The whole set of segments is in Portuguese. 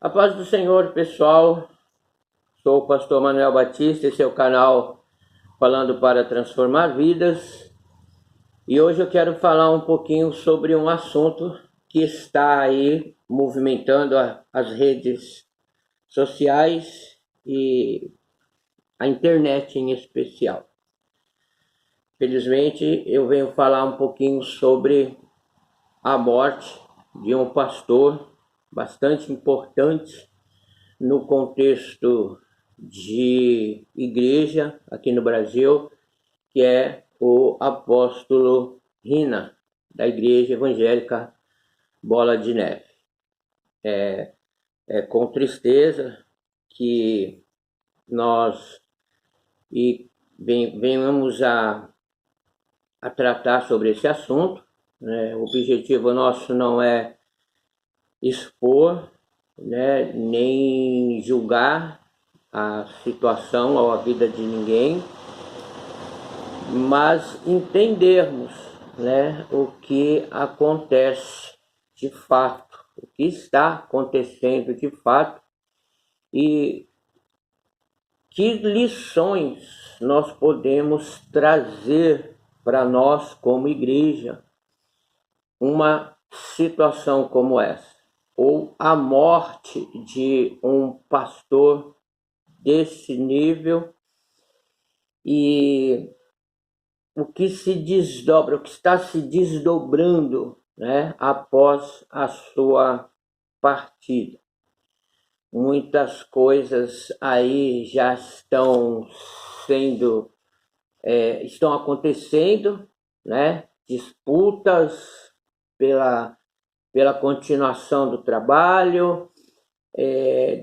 A paz do Senhor, pessoal. Sou o pastor Manuel Batista, esse é o canal Falando para Transformar Vidas. E hoje eu quero falar um pouquinho sobre um assunto que está aí movimentando as redes sociais e a internet em especial. Felizmente, eu venho falar um pouquinho sobre a morte de um pastor bastante importante no contexto de igreja aqui no Brasil, que é o apóstolo Rina, da Igreja Evangélica Bola de Neve. É com tristeza que nós venhamos a tratar sobre esse assunto. O objetivo nosso não é expor, nem julgar a situação ou a vida de ninguém, mas entendermos, o que acontece de fato, o que está acontecendo de fato e que lições nós podemos trazer para nós como igreja uma situação como essa, ou a morte de um pastor desse nível e o que se desdobra, o que está se desdobrando, após a sua partida. Muitas coisas aí já estão acontecendo, disputas pela continuação do trabalho,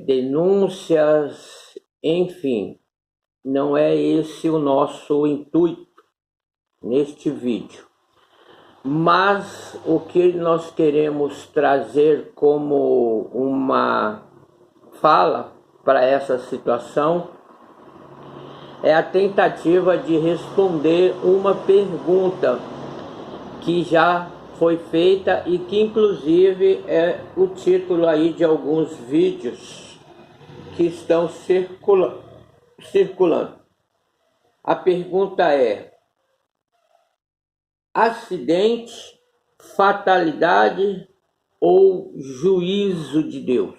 denúncias, enfim. Não é esse o nosso intuito neste vídeo. Mas o que nós queremos trazer como uma fala para essa situação é a tentativa de responder uma pergunta que já foi feita e que inclusive é o título aí de alguns vídeos que estão circulando. A pergunta é: acidente, fatalidade ou juízo de Deus?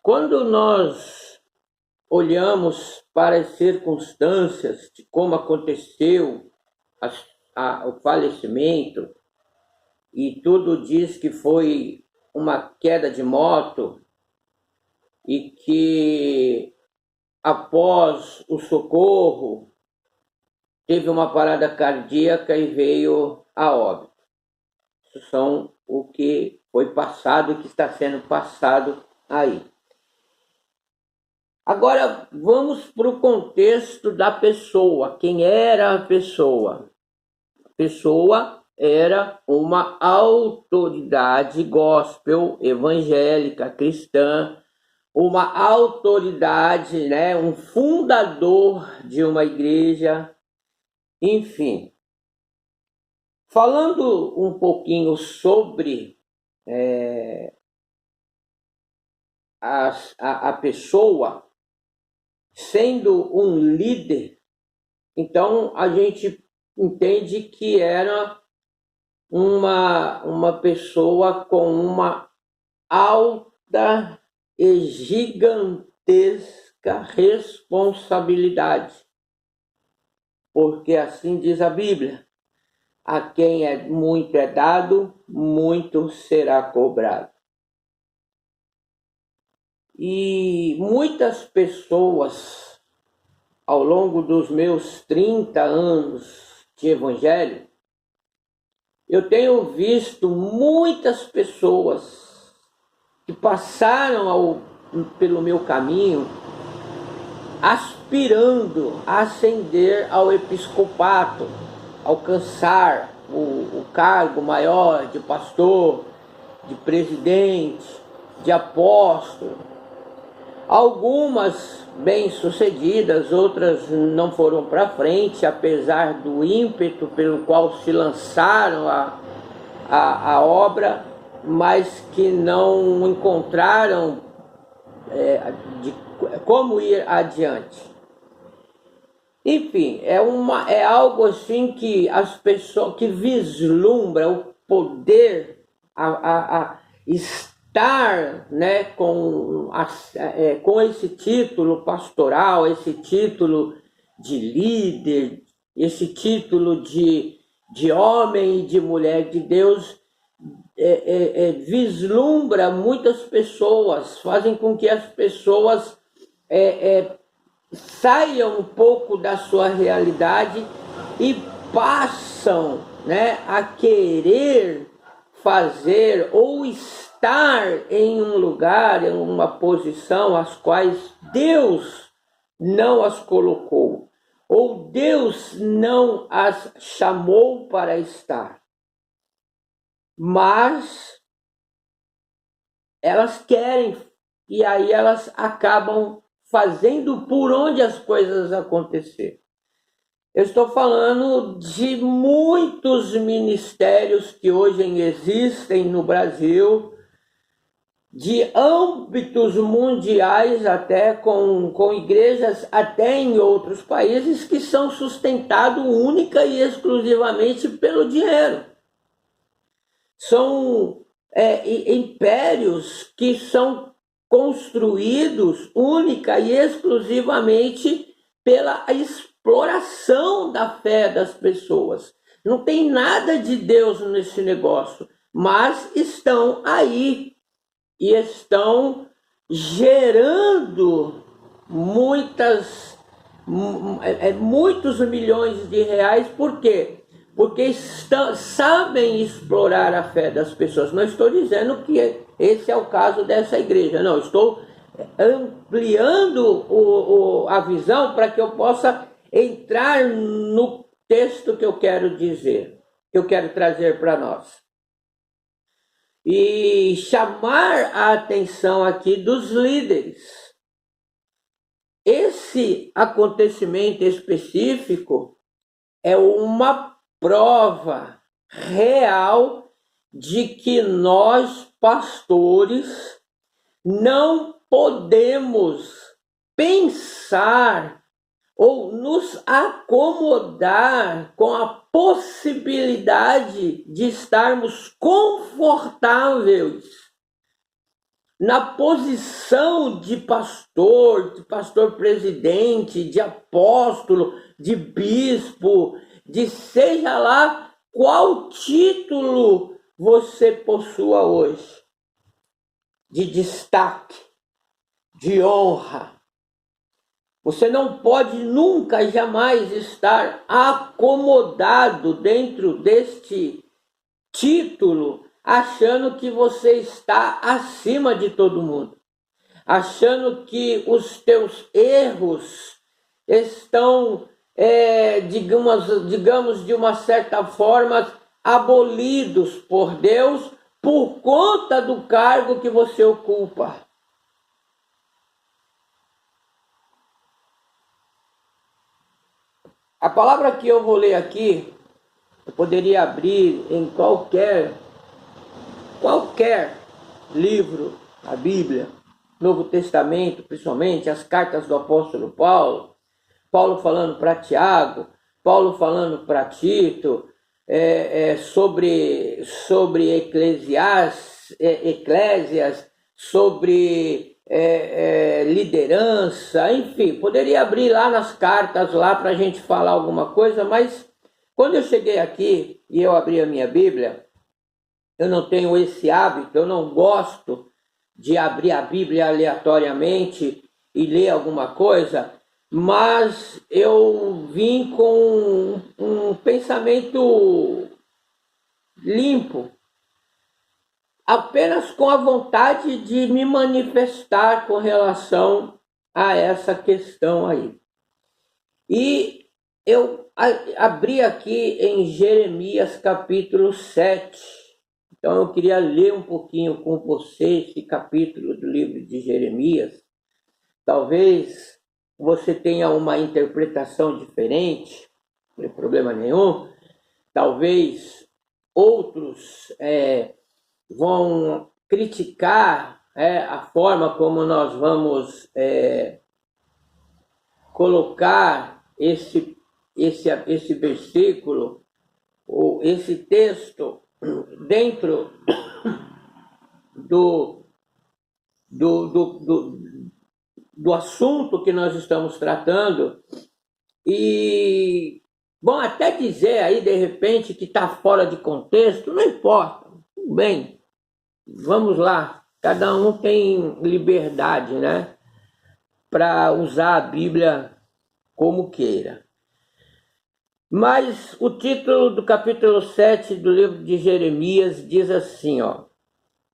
Quando nós olhamos para as circunstâncias de como aconteceu o falecimento, e tudo diz que foi uma queda de moto e que após o socorro teve uma parada cardíaca e veio a óbito. Isso são o que foi passado e que está sendo passado aí. Agora vamos para o contexto da pessoa. Quem era a pessoa? A pessoa era uma autoridade gospel, evangélica, cristã, uma autoridade, um fundador de uma igreja, enfim. Falando um pouquinho sobre a pessoa, sendo um líder, então a gente entende que era uma pessoa com uma alta e gigantesca responsabilidade, porque assim diz a Bíblia: a quem muito é dado, muito será cobrado. E muitas pessoas, ao longo dos meus 30 anos de evangelho, eu tenho visto muitas pessoas que passaram pelo meu caminho aspirando a ascender ao episcopato, alcançar o cargo maior de pastor, de presidente, de apóstolo. Algumas bem-sucedidas, outras não foram para frente, apesar do ímpeto pelo qual se lançaram a obra, mas que não encontraram como ir adiante. Enfim, é algo assim que as pessoas que vislumbra o poder a estar, né, com esse título pastoral, esse título de líder, esse título de homem e de mulher de Deus, vislumbra muitas pessoas, fazem com que as pessoas saiam um pouco da sua realidade e passam, né, a querer fazer ou estar em um lugar, em uma posição as quais Deus não as colocou, ou Deus não as chamou para estar. Mas elas querem, e aí elas acabam fazendo por onde as coisas acontecerem. Eu estou falando de muitos ministérios que hoje existem no Brasil, de âmbitos mundiais, até com igrejas até em outros países, que são sustentados única e exclusivamente pelo dinheiro. São impérios que são construídos única e exclusivamente pela exploração da fé das pessoas. Não tem nada de Deus nesse negócio, mas estão aí e estão gerando muitos milhões de reais. Por quê? Porque sabem explorar a fé das pessoas. Não estou dizendo que esse é o caso dessa igreja, não. Estou ampliando a visão para que eu possa entrar no texto que eu quero dizer, que eu quero trazer para nós. E chamar a atenção aqui dos líderes. Esse acontecimento específico é uma prova real de que nós, pastores, não podemos pensar ou nos acomodar com a possibilidade de estarmos confortáveis na posição de pastor presidente, de apóstolo, de bispo, de seja lá qual título você possua hoje, de destaque, de honra. Você não pode nunca, jamais estar acomodado dentro deste título, achando que você está acima de todo mundo, achando que os teus erros estão, digamos, de uma certa forma, abolidos por Deus por conta do cargo que você ocupa. A palavra que eu vou ler aqui, eu poderia abrir em qualquer livro, a Bíblia, Novo Testamento, principalmente as cartas do apóstolo Paulo, Paulo falando para Tiago, Paulo falando para Tito, sobre Eclésias, sobre liderança, enfim, poderia abrir lá nas cartas lá para a gente falar alguma coisa, mas quando eu cheguei aqui e eu abri a minha Bíblia, eu não tenho esse hábito, eu não gosto de abrir a Bíblia aleatoriamente e ler alguma coisa, mas eu vim com um pensamento limpo, apenas com a vontade de me manifestar com relação a essa questão aí. E eu abri aqui em Jeremias capítulo 7. Então eu queria ler um pouquinho com você esse capítulo do livro de Jeremias. Talvez você tenha uma interpretação diferente, não tem problema nenhum. Talvez outros vão criticar a forma como nós vamos colocar esse versículo, ou esse texto, dentro do assunto que nós estamos tratando. E, bom, até dizer aí, de repente, que está fora de contexto, não importa, tudo bem, vamos lá, cada um tem liberdade, né, para usar a Bíblia como queira. Mas o título do capítulo 7 do livro de Jeremias diz assim, ó: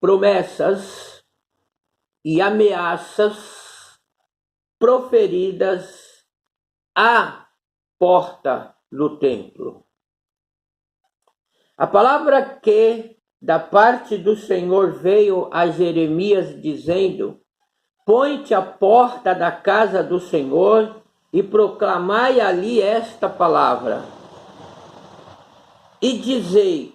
promessas e ameaças proferidas à porta do templo. A palavra que da parte do Senhor veio a Jeremias dizendo: põe-te à porta da casa do Senhor e proclamai ali esta palavra. E dizei: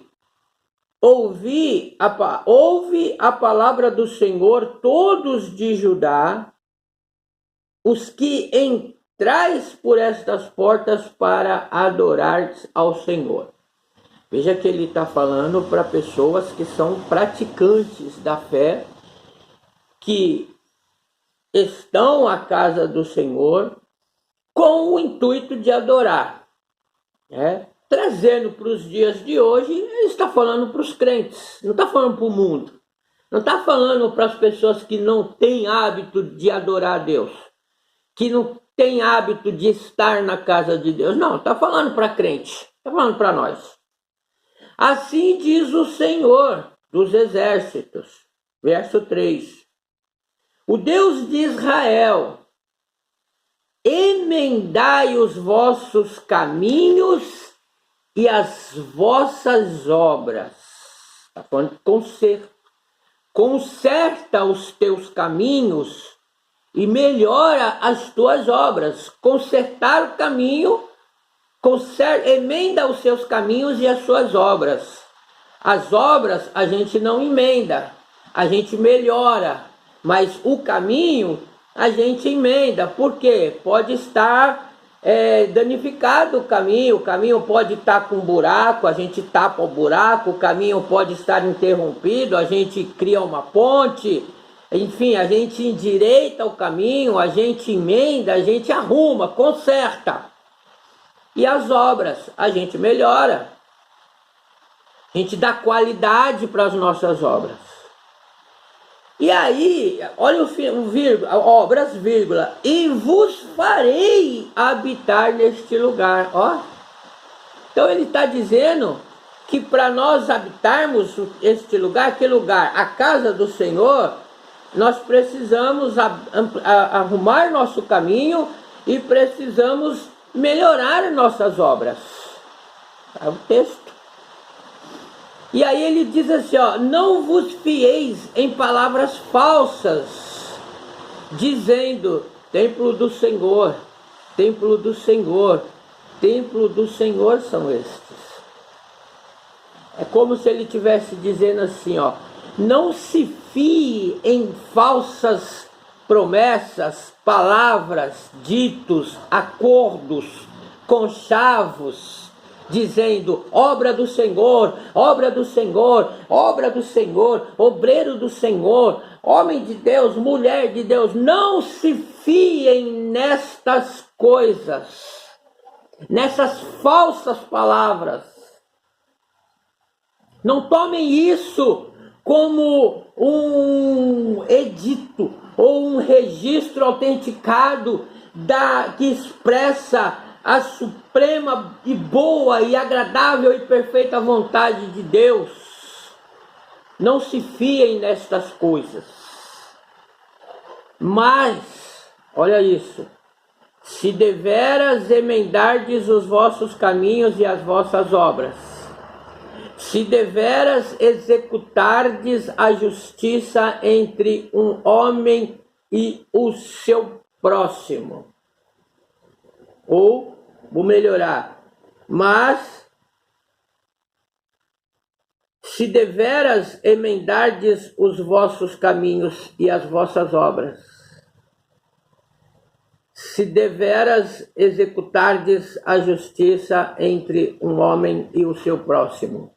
ouve a palavra do Senhor, todos de Judá, os que entrais por estas portas para adorar ao Senhor. Veja que ele está falando para pessoas que são praticantes da fé, que estão à casa do Senhor com o intuito de adorar, trazendo para os dias de hoje. Ele está falando para os crentes, não está falando para o mundo, não está falando para as pessoas que não têm hábito de adorar a Deus, que não têm hábito de estar na casa de Deus. Não, está falando para crente, está falando para nós. Assim diz o Senhor dos exércitos, verso 3, o Deus de Israel: emendai os vossos caminhos e as vossas obras. Está falando de conserto. Conserta os teus caminhos e melhora as tuas obras. Consertar o caminho, emenda os seus caminhos e as suas obras. As obras a gente não emenda, a gente melhora, mas o caminho a gente emenda. Por quê? Pode estar danificado o caminho pode estar com buraco, a gente tapa o buraco, o caminho pode estar interrompido, a gente cria uma ponte, enfim, a gente endireita o caminho, a gente emenda, a gente arruma, conserta. E as obras a gente melhora, a gente dá qualidade para as nossas obras. E aí, olha o vírgula, obras, vírgula, e vos farei habitar neste lugar. Ó. Então ele está dizendo que para nós habitarmos este lugar, que lugar? A casa do Senhor, nós precisamos arrumar nosso caminho e precisamos melhorar nossas obras. É o texto. E aí ele diz assim, ó: não vos fieis em palavras falsas, dizendo: templo do Senhor, templo do Senhor, templo do Senhor são estes. É como se ele estivesse dizendo assim, ó: não se fie em falsas promessas, palavras, ditos, acordos, conchavos, dizendo: obra do Senhor, obra do Senhor, obra do Senhor, obreiro do Senhor, homem de Deus, mulher de Deus. Não se fiem nestas coisas, nessas falsas palavras. Não tomem isso como um edito ou um registro autenticado que expressa a suprema e boa e agradável e perfeita vontade de Deus. Não se fiem nestas coisas. Mas, olha isso: se deveras emendardes os vossos caminhos e as vossas obras, se deveras executardes a justiça entre um homem e o seu próximo. Ou, vou melhorar, mas Se deveras emendardes os vossos caminhos e as vossas obras, se deveras executardes a justiça entre um homem e o seu próximo.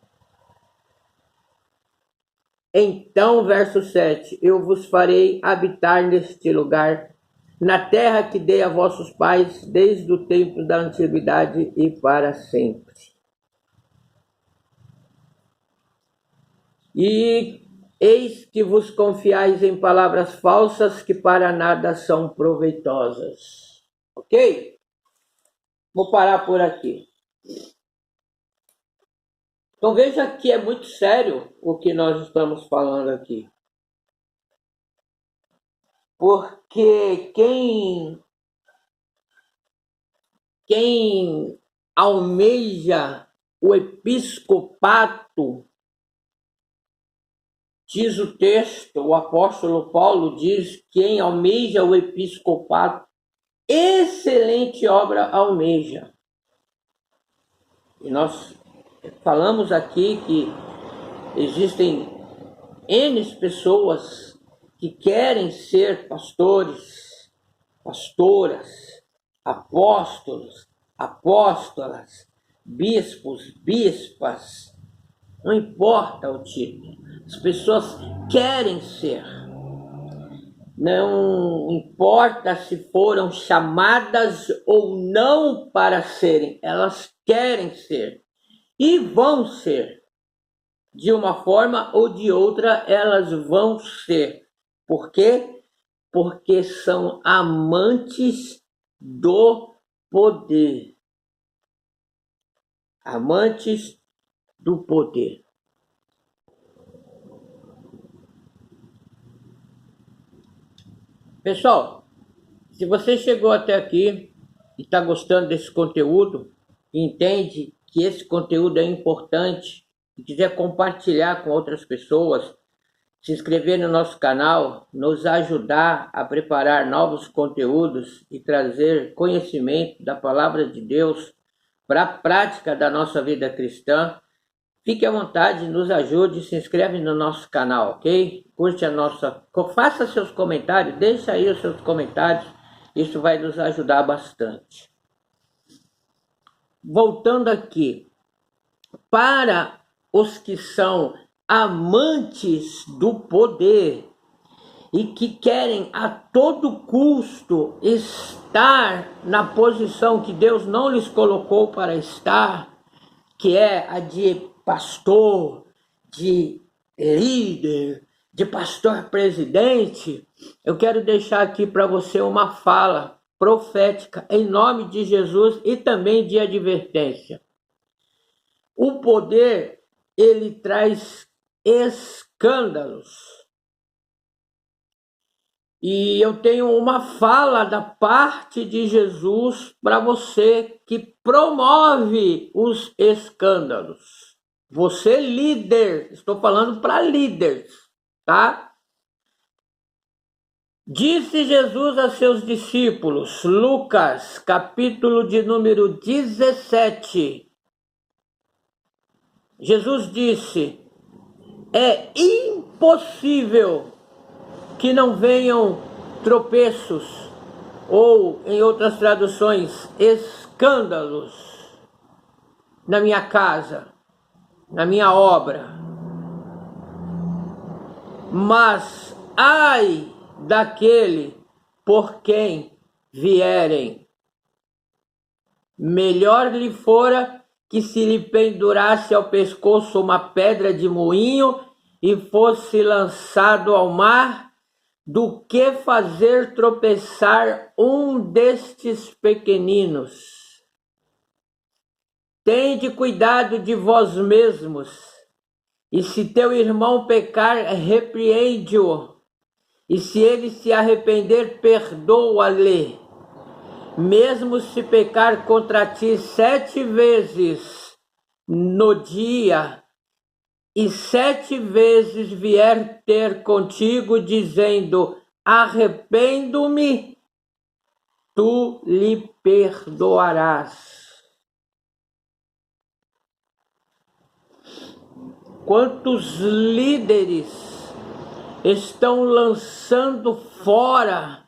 Então, verso 7, eu vos farei habitar neste lugar, na terra que dei a vossos pais, desde o tempo da antiguidade e para sempre. E eis que vos confiais em palavras falsas que para nada são proveitosas. Ok? Vou parar por aqui. Então veja que é muito sério o que nós estamos falando aqui. Porque quem almeja o episcopato, diz o texto, o apóstolo Paulo diz, quem almeja o episcopato, excelente obra almeja. E nós falamos aqui que existem N pessoas que querem ser pastores, pastoras, apóstolos, apóstolas, bispos, bispas, não importa o título, as pessoas querem ser. Não importa se foram chamadas ou não para serem, elas querem ser e vão ser. De uma forma ou de outra, elas vão ser. Por quê? Porque são amantes do poder. Amantes do poder. Pessoal, se você chegou até aqui e está gostando desse conteúdo, entende que esse conteúdo é importante e quiser compartilhar com outras pessoas, se inscrever no nosso canal, nos ajudar a preparar novos conteúdos e trazer conhecimento da palavra de Deus para a prática da nossa vida cristã, fique à vontade, nos ajude, se inscreve no nosso canal, ok? Curte a nossa... Faça seus comentários, deixa aí os seus comentários, isso vai nos ajudar bastante. Voltando aqui, para os que são amantes do poder e que querem a todo custo estar na posição que Deus não lhes colocou para estar, que é a de pastor, de líder, de pastor presidente, eu quero deixar aqui para você uma fala profética em nome de Jesus e também de advertência. O poder, ele traz escândalos. E eu tenho uma fala da parte de Jesus para você que promove os escândalos. Você líder, estou falando para líderes, tá? Disse Jesus a seus discípulos, Lucas, capítulo de número 17. Jesus disse, é impossível que não venham tropeços, ou, em outras traduções, escândalos na minha casa, na minha obra. Mas, ai daquele por quem vierem, melhor lhe fora que se lhe pendurasse ao pescoço uma pedra de moinho e fosse lançado ao mar, do que fazer tropeçar um destes pequeninos. Tende cuidado de vós mesmos, e se teu irmão pecar, repreende-o, e se ele se arrepender, perdoa-lhe. Mesmo se pecar contra ti 7 vezes no dia, e 7 vezes vier ter contigo, dizendo, arrependo-me, tu lhe perdoarás. quantos líderes estão lançando fora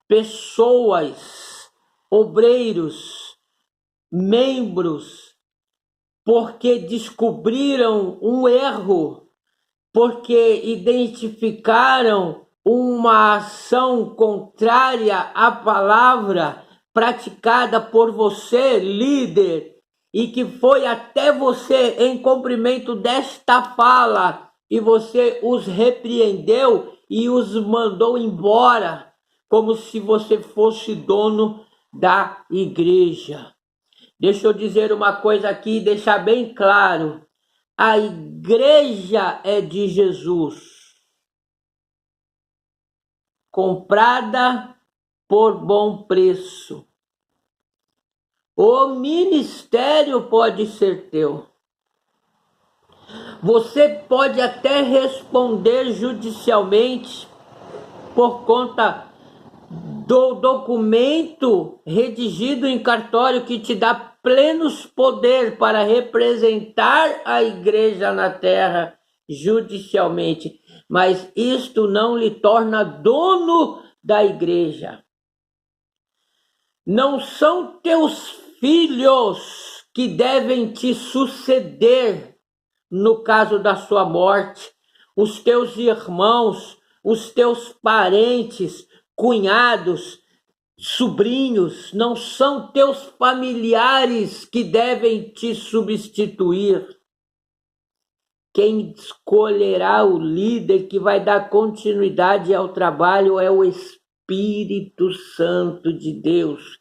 pessoas, obreiros, membros, porque descobriram um erro, porque identificaram uma ação contrária à palavra praticada por você, líder, e que foi até você em cumprimento desta fala, e você os repreendeu e os mandou embora, como se você fosse dono da igreja. Deixa eu dizer uma coisa aqui, deixar bem claro. A igreja é de Jesus, comprada por bom preço. O ministério pode ser teu. Você pode até responder judicialmente por conta do documento redigido em cartório que te dá plenos poder para representar a igreja na terra judicialmente, mas isto não lhe torna dono da igreja. Não são teus filhos que devem te suceder no caso da sua morte, os teus irmãos, os teus parentes, cunhados, sobrinhos, não são teus familiares que devem te substituir. Quem escolherá o líder que vai dar continuidade ao trabalho é o Espírito Santo de Deus.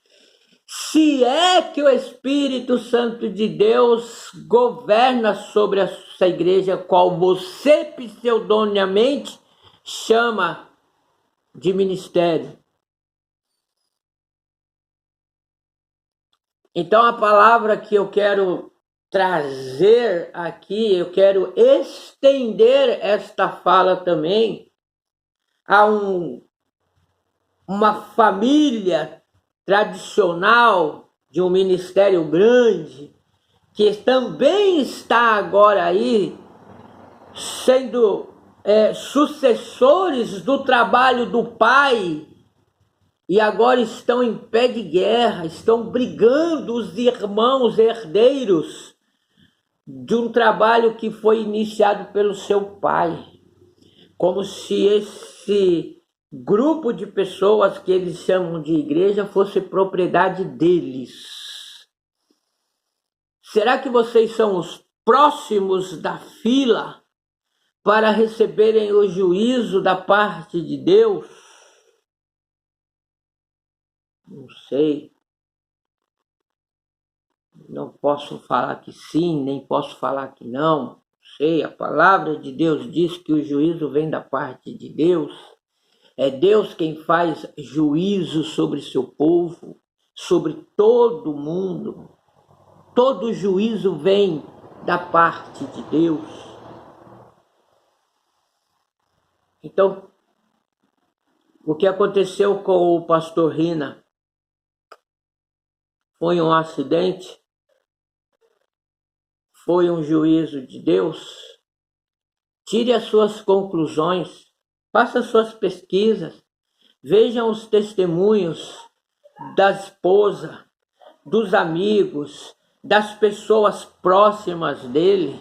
Se é que o Espírito Santo de Deus governa sobre essa igreja, qual você pseudonimamente chama de ministério. Então a palavra que eu quero trazer aqui, eu quero estender esta fala também a uma família tradicional de um ministério grande, que também está agora aí sendo sucessores do trabalho do pai, e agora estão em pé de guerra, estão brigando os irmãos herdeiros de um trabalho que foi iniciado pelo seu pai, como se esse grupo de pessoas que eles chamam de igreja fosse propriedade deles. Será que vocês são os próximos da fila para receberem o juízo da parte de Deus? Não sei. Não posso falar que sim, nem posso falar que não. Não sei, a palavra de Deus diz que o juízo vem da parte de Deus. É Deus quem faz juízo sobre seu povo, sobre todo mundo. Todo juízo vem da parte de Deus. Então, o que aconteceu com o pastor Rina foi um acidente? Foi um juízo de Deus? Tire as suas conclusões, faça suas pesquisas, vejam os testemunhos da esposa, dos amigos, das pessoas próximas dele,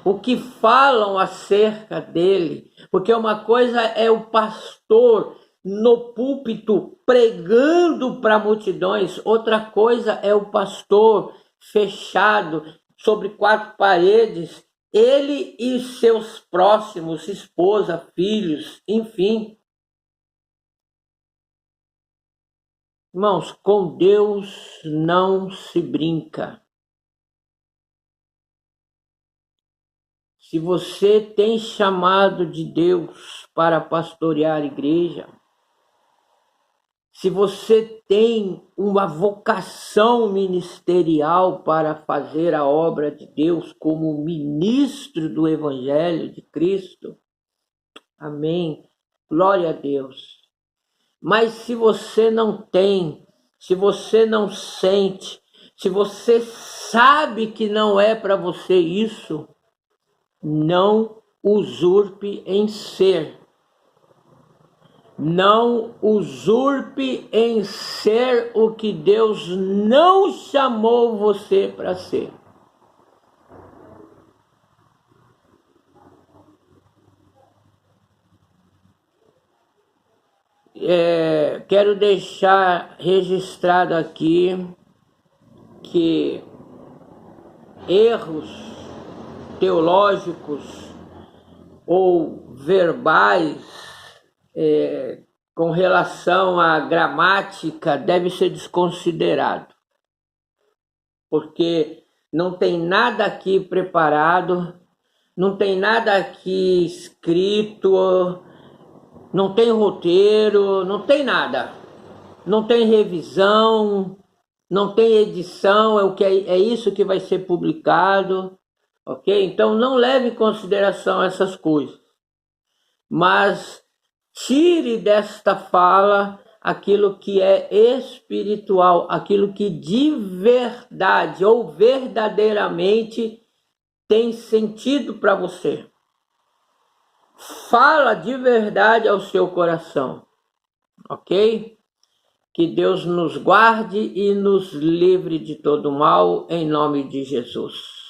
o que falam acerca dele, porque uma coisa é o pastor no púlpito pregando para multidões, outra coisa é o pastor fechado sobre quatro paredes, ele e seus próximos, esposa, filhos, enfim. Irmãos, com Deus não se brinca. Se você tem chamado de Deus para pastorear a igreja, se você tem uma vocação ministerial para fazer a obra de Deus como ministro do Evangelho de Cristo, amém, glória a Deus. Mas se você não tem, se você não sente, se você sabe que não é para você isso, Não usurpe em ser. Não usurpe em ser o que Deus não chamou você para ser. Quero deixar registrado aqui que erros teológicos ou verbais com relação à gramática deve ser desconsiderado, porque não tem nada aqui preparado, não tem nada aqui escrito, não tem roteiro, não tem nada, não tem revisão, não tem edição, é isso que vai ser publicado, ok? Então não leve em consideração essas coisas, mas tire desta fala aquilo que é espiritual, aquilo que de verdade ou verdadeiramente tem sentido para você. Fala de verdade ao seu coração, ok? Que Deus nos guarde e nos livre de todo mal, em nome de Jesus.